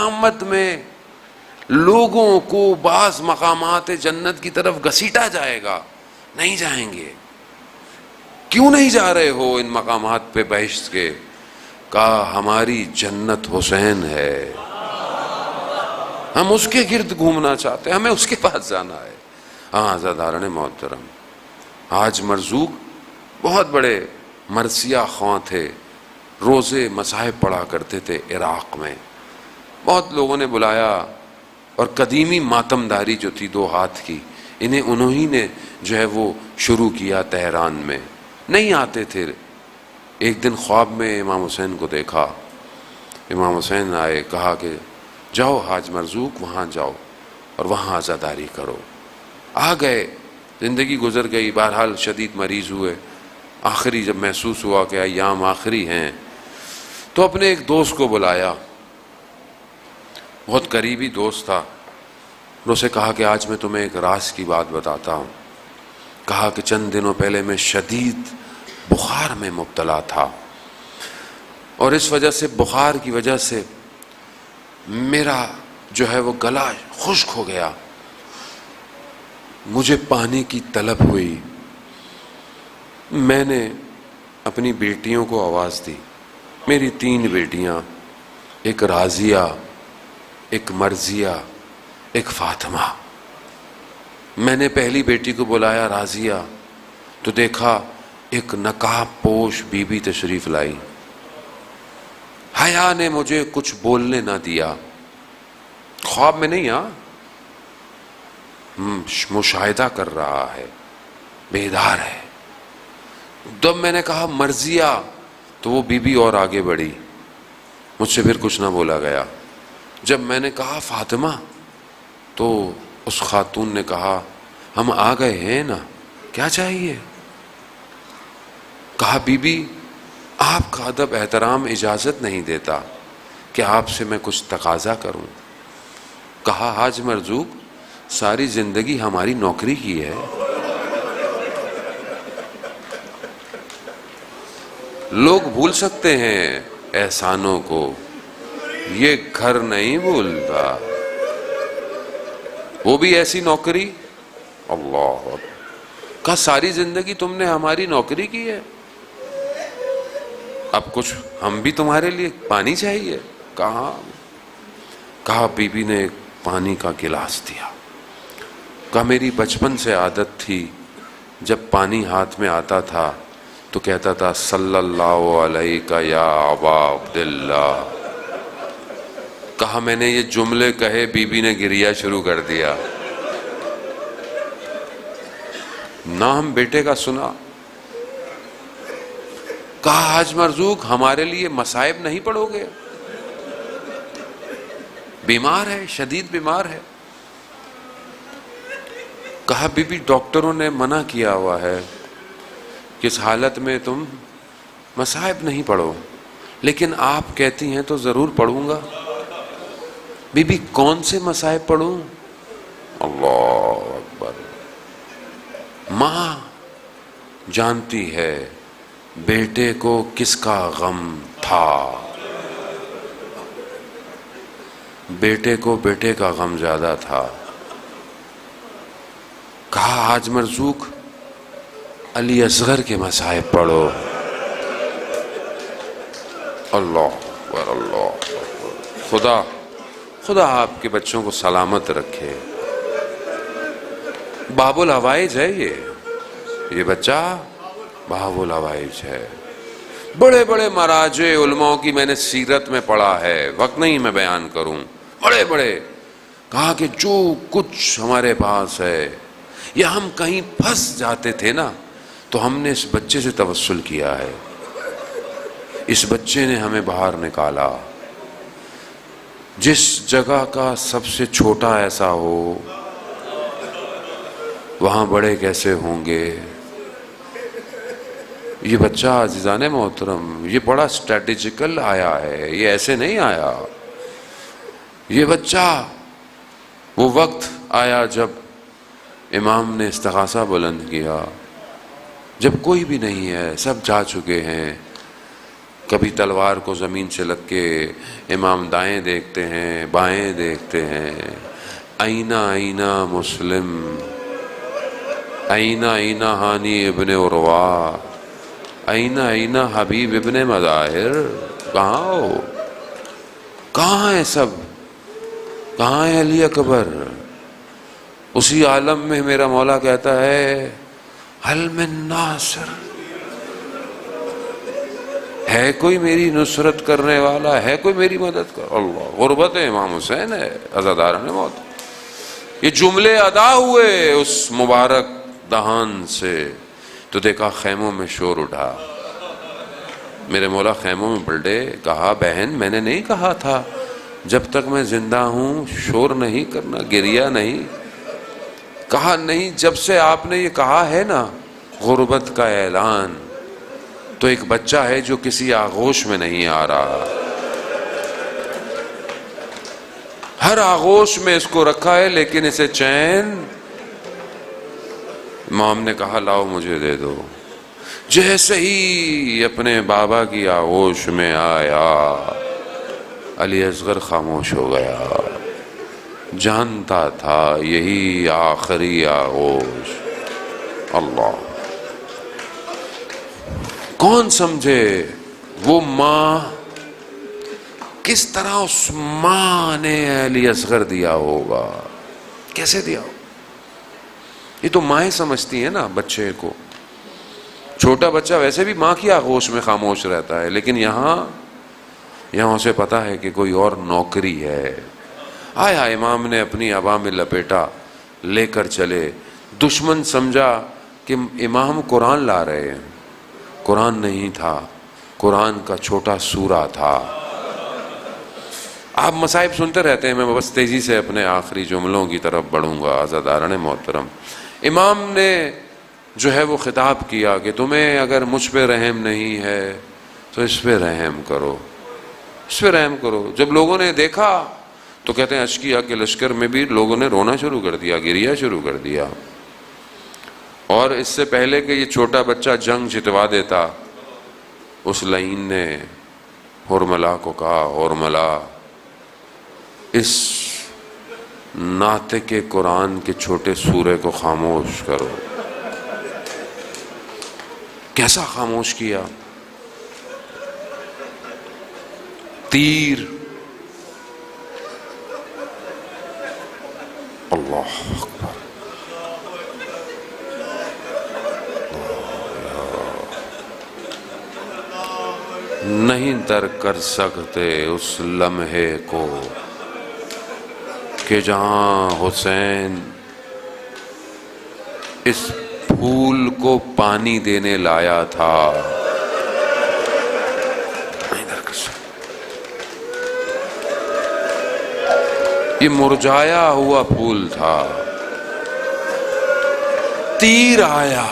قیامت میں لوگوں کو بعض مقامات جنت کی طرف گھسیٹا جائے گا، نہیں جائیں گے۔ کیوں نہیں جا رہے ہو ان مقامات پہ بہشت کے؟ کہا ہماری جنت حسین ہے، ہم اس کے گرد گھومنا چاہتے ہیں، ہمیں اس کے پاس جانا ہے۔ ہاں عزیزان محترم، حاج مرزوق بہت بڑے مرثیہ خواں تھے، روزے مصاحب پڑھا کرتے تھے عراق میں۔ بہت لوگوں نے بلایا، اور قدیمی ماتم داری جو تھی 2 ہاتھ کی، انہوں ہی نے جو ہے وہ شروع کیا تہران میں، نہیں آتے تھے۔ ایک دن خواب میں امام حسین کو دیکھا، امام حسین آئے، کہا کہ جاؤ حاج مرزوق وہاں جاؤ اور وہاں عزاداری کرو۔ آ گئے، زندگی گزر گئی، بہرحال شدید مریض ہوئے۔ آخری جب محسوس ہوا کہ ایام آخری ہیں تو اپنے ایک دوست کو بلایا، بہت قریبی دوست تھا، اور اسے کہا کہ آج میں تمہیں ایک راز کی بات بتاتا ہوں۔ کہا کہ چند دنوں پہلے میں شدید بخار میں مبتلا تھا، اور اس وجہ سے، بخار کی وجہ سے میرا جو ہے وہ گلا خشک ہو گیا، مجھے پانی کی طلب ہوئی۔ میں نے اپنی بیٹیوں کو آواز دی، میری 3 بیٹیاں، ایک راضیہ، ایک مرضیہ، ایک فاطمہ۔ میں نے پہلی بیٹی کو بلایا راضیہ، تو دیکھا ایک نقاب پوش بی بی تشریف لائی۔ حیا نے مجھے کچھ بولنے نہ دیا، خواب میں نہیں، مشاہدہ کر رہا ہے، بیدار ہے۔ جب میں نے کہا مرضیہ، تو وہ بی بی اور آگے بڑھی، مجھ سے پھر کچھ نہ بولا گیا۔ جب میں نے کہا فاطمہ، تو اس خاتون نے کہا ہم آ گئے ہیں نا، کیا چاہیے؟ کہا بی بی آپ کا ادب احترام اجازت نہیں دیتا کہ آپ سے میں کچھ تقاضا کروں۔ کہا حاج مرزوق ساری زندگی ہماری نوکری کی ہے، لوگ بھول سکتے ہیں احسانوں کو، یہ گھر نہیں بھولتا، وہ بھی ایسی نوکری۔ اللہ اکبر۔ کہا ساری زندگی تم نے ہماری نوکری کی ہے، اب کچھ ہم بھی تمہارے لیے پانی چاہیے۔ کہا بی بی نے ایک پانی کا گلاس دیا۔ کہا میری بچپن سے عادت تھی، جب پانی ہاتھ میں آتا تھا تو کہتا تھا صلی اللہ علیہ یا ابا عبداللہ۔ کہا میں نے یہ جملے کہے، بی بی نے گریا شروع کر دیا۔ نام بیٹے کا سنا۔ کہا حاج مرزوق ہمارے لیے مصائب نہیں پڑھو گے؟ بیمار ہے، شدید بیمار ہے۔ کہا بی بی ڈاکٹروں نے منع کیا ہوا ہے کہ اس حالت میں تم مصائب نہیں پڑھو، لیکن آپ کہتی ہیں تو ضرور پڑھوں گا۔ بی بی کون سے مصائب پڑھوں؟ اللہ اکبر۔ ماں جانتی ہے بیٹے کو کس کا غم تھا، بیٹے کو بیٹے کا غم زیادہ تھا۔ کہا حاج مرزوق علی اصغر کے مصائب پڑھو۔ اللہ اکبر، اللہ اکبر۔ خدا آپ کے بچوں کو سلامت رکھے۔ باب الحوائج ہے یہ بچہ باب الحوائج ہے۔ بڑے بڑے مراجع علماء کی میں نے سیرت میں پڑھا ہے، وقت نہیں میں بیان کروں، بڑے بڑے۔ کہا کہ جو کچھ ہمارے پاس ہے، یا ہم کہیں پھنس جاتے تھے نا، تو ہم نے اس بچے سے توسل کیا ہے، اس بچے نے ہمیں باہر نکالا۔ جس جگہ کا سب سے چھوٹا ایسا ہو، وہاں بڑے کیسے ہوں گے۔ یہ بچہ عزیزان محترم یہ بڑا اسٹریٹجیکل آیا ہے، یہ ایسے نہیں آیا۔ یہ بچہ وہ وقت آیا جب امام نے استغاثہ بلند کیا، جب کوئی بھی نہیں ہے، سب جا چکے ہیں۔ کبھی تلوار کو زمین سے لگ کے امام دائیں دیکھتے ہیں بائیں دیکھتے ہیں، آئینہ آئینہ مسلم، آئینہ آئینہ ہانی ابن عروہ، آئینہ آئینہ حبیب ابن مظاہر، کہاں ہو؟ کہاں ہے سب؟ کہاں ہے علی اکبر؟ اسی عالم میں میرا مولا کہتا ہے حل من ناصر، ہے کوئی میری نصرت کرنے والا، ہے کوئی میری مدد کر؟ اللہ، غربت امام حسین ہے عزاداران موت۔ یہ جملے ادا ہوئے اس مبارک دہان سے تو دیکھا خیموں میں شور اٹھا، میرے مولا خیموں میں پلٹے، کہا بہن میں نے نہیں کہا تھا جب تک میں زندہ ہوں شور نہیں کرنا، گریہ نہیں؟ کہا نہیں، جب سے آپ نے یہ کہا ہے نا غربت کا اعلان، تو ایک بچہ ہے جو کسی آغوش میں نہیں آ رہا، ہر آغوش میں اس کو رکھا ہے لیکن اسے چین۔ امام نے کہا لاؤ مجھے دے دو، جیسے ہی اپنے بابا کی آغوش میں آیا علی اصغر خاموش ہو گیا، جانتا تھا یہی آخری آغوش۔ اللہ، کون سمجھے وہ ماں کس طرح اس ماں نے علی اصغر دیا ہوگا، کیسے دیا ہوگا؟ یہ تو مائیں سمجھتی ہیں نا بچے کو، چھوٹا بچہ ویسے بھی ماں کی آغوش میں خاموش رہتا ہے، لیکن یہاں اسے پتا ہے کہ کوئی اور نوکری ہے۔ آیا امام نے اپنی عبا میں لپیٹا، لے کر چلے، دشمن سمجھا کہ امام قرآن لا رہے ہیں، قرآن نہیں تھا، قرآن کا چھوٹا سورہ تھا۔ آپ مصائب سنتے رہتے ہیں، میں بس تیزی سے اپنے آخری جملوں کی طرف بڑھوں گا۔ عزاداران محترم، امام نے جو ہے وہ خطاب کیا کہ تمہیں اگر مجھ پہ رحم نہیں ہے تو اس پہ رحم کرو، اس پہ رحم کرو۔ جب لوگوں نے دیکھا تو کہتے ہیں اشکیا کے لشکر میں بھی لوگوں نے رونا شروع کر دیا، گریہ شروع کر دیا، اور اس سے پہلے کہ یہ چھوٹا بچہ جنگ جتوا دیتا، اس لعین نے ہرملا کو کہا ہرملا اس ناطق قرآن کے چھوٹے سورے کو خاموش کرو۔ کیسا خاموش کیا؟ تیر، اللہ اکبر، نہیں ترک کر سکتے اس لمحے کو کہ جہاں حسین اس پھول کو پانی دینے لایا تھا۔ یہ مرجھایا ہوا پھول تھا، تیر آیا،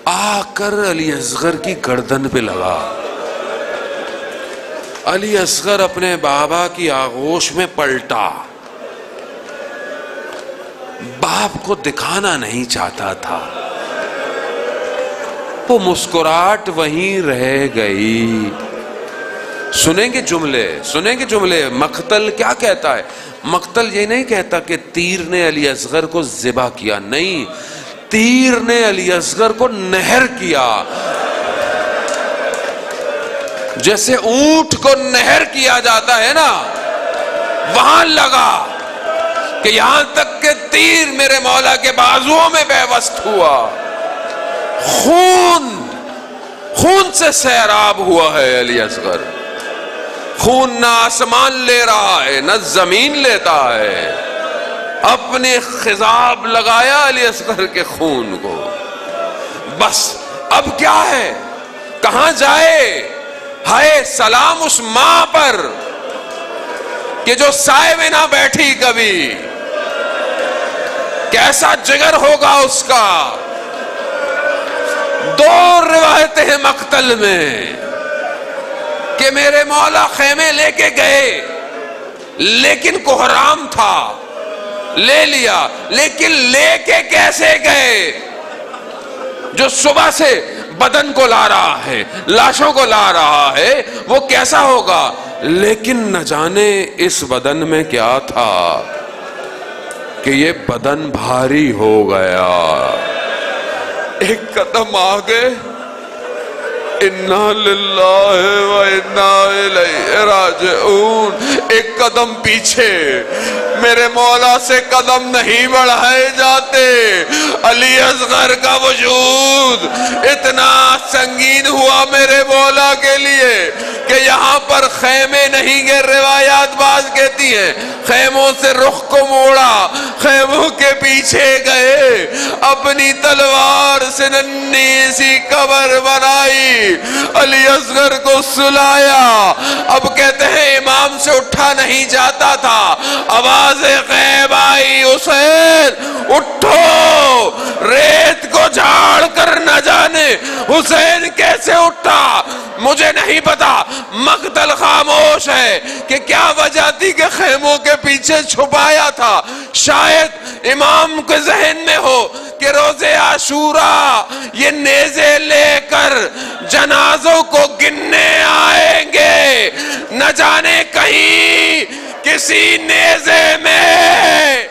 آ کر علی اصغر کی گردن پہ لگا۔ علی اصغر اپنے بابا کی آغوش میں پلٹا، باپ کو دکھانا نہیں چاہتا تھا، وہ مسکراہٹ وہیں رہ گئی۔ سنیں گے جملے۔ مقتل کیا کہتا ہے؟ مقتل یہ نہیں کہتا کہ تیر نے علی اصغر کو ذبح کیا، نہیں، تیر نے علی اصغر کو نہر کیا، جیسے اونٹ کو نہر کیا جاتا ہے نا، وہاں لگا کہ یہاں تک کہ تیر میرے مولا کے بازوؤں میں پیوست ہوا، خون سے سیراب ہوا ہے علی اصغر۔ خون نہ آسمان لے رہا ہے نہ زمین لیتا ہے، اپنے خضاب لگایا علی اصغر کے خون کو۔ بس اب کیا ہے، کہاں جائے؟ ہائے سلام اس ماں پر کہ جو سائے میں نہ بیٹھی کبھی، کیسا جگر ہوگا اس کا۔ دو روایتیں ہیں مقتل میں کہ میرے مولا خیمے لے کے گئے، لیکن کوہرام تھا، لے لیا، لیکن لے کے کیسے گئے؟ جو صبح سے بدن کو لا رہا ہے، لاشوں کو لا رہا ہے، وہ کیسا ہوگا؟ لیکن نہ جانے اس بدن میں کیا تھا کہ یہ بدن بھاری ہو گیا۔ ایک قدم آگے، انا للہ و انا الیہ راجعون، ایک قدم پیچھے، میرے مولا سے قدم نہیں بڑھائے جاتے۔ علی اصغر کا وجود اتنا سنگین ہوا میرے مولا کے لیے کہ یہاں پر خیمے نہیں گئے، روایات بعض کہتی ہیں خیموں سے رخ کو موڑا، خیموں کے پیچھے گئے، اپنی تلوار سے ننھی سی قبر بنائی، علی اصغر کو سلایا۔ اب کہتے ہیں امام سے اٹھا نہیں جاتا تھا، آواز غیب آئی، حسین اٹھو، ریت کو جھاڑ کر نہ جانے حسین کیسے اٹھا مجھے نہیں پتا۔ مقتل خاموش ہے کہ کیا وجہ تھی کہ خیموں کے پیچھے چھپایا تھا۔ شاید امام کے ذہن میں ہو کہ روز عاشوراء یہ نیزے لے کر جنازوں کو گننے آئیں گے، نہ جانے کہیں کسی نیزے میں